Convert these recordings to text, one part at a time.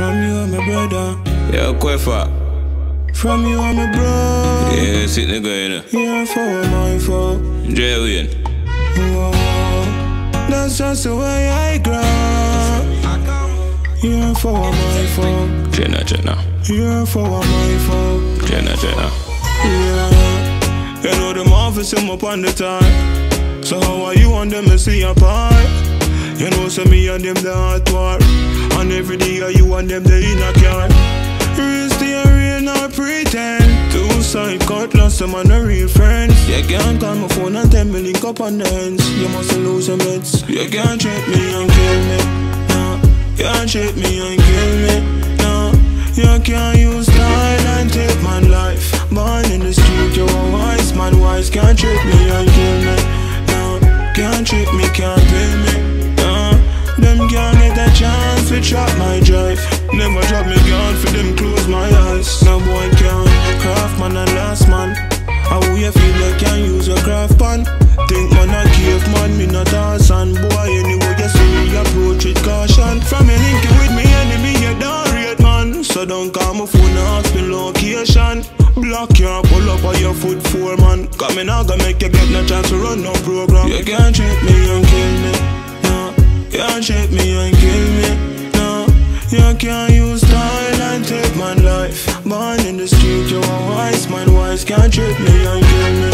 From you I'm a brother. Yo, Kwefa. From you I'm a bro. Yeah, sit nigga, you know. You're for my fault. Jay, that's just the way I grow. You're for my fault. Jenna. You're for my fault. Jenna. Yeah. You know them office him up on the time. So how are you and them to see apart? You know so me and them the hot war. And every day you and them they in a car. Real stay real not pretend. Two side cutlass them and a real friends. You can't call my phone and tell me link up on the ends. You must lose your meds. You can't treat me and kill me. No, you can't treat me and kill me. No, you can't use style and take my life. Born in the street, you're a wise man. Wise can't treat me and kill me. No, can't treat me, can't pay me. Them can't get a chance to trap my drive. Never drop me gun for them close my eyes. No boy can craft man and last man. How you feel like can use a craft pan? Think man a cave man, me not Tarzan. Boy anyway you see me approach with caution. From you linking with me enemy you don't rate man. So don't call my phone and ask me location. Block you pull up on your foot 4 man. Cause me not gonna make you get no chance to run no program. You can't treat me and kill me. You can't treat me and kill me, no. You can't use style and take my life. Born in the street, you're a wise man. Wise can't treat me and kill me,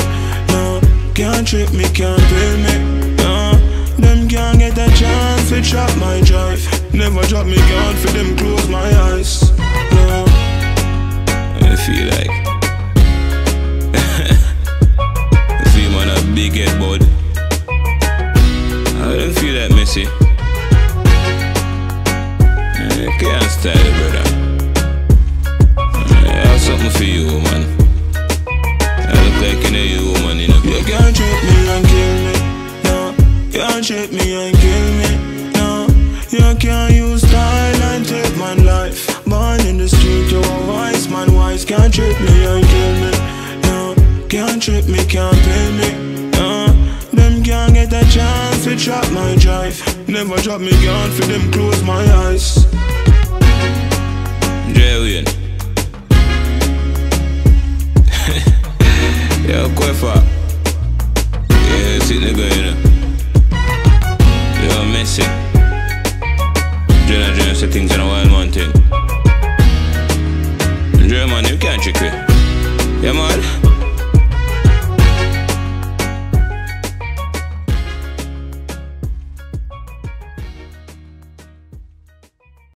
no. Can't treat me, can't pay me, no. Them can't get a chance to trap my drive. Never drop me gun for them close my eyes, no. I feel like I feel man a big head bud. I don't feel that messy. You can't style it, brother. I have something for you, man. I look like you woman, you know. You can't treat me and kill me, no. You can't treat me and kill me, no. You can't use style and take my life. Born in the street, you're a wise man. Wise can't treat me and kill me, no. Can't treat me, can't pay me, no. Them can't get a chance to trap my drive. Never drop me gun for them close my eyes. Jay, Yo, Kwefa. Yeah, sit nigga, you know. Yo, messy. Jenna say things in a wild man thing. German, you can't trick me. Yeah, man.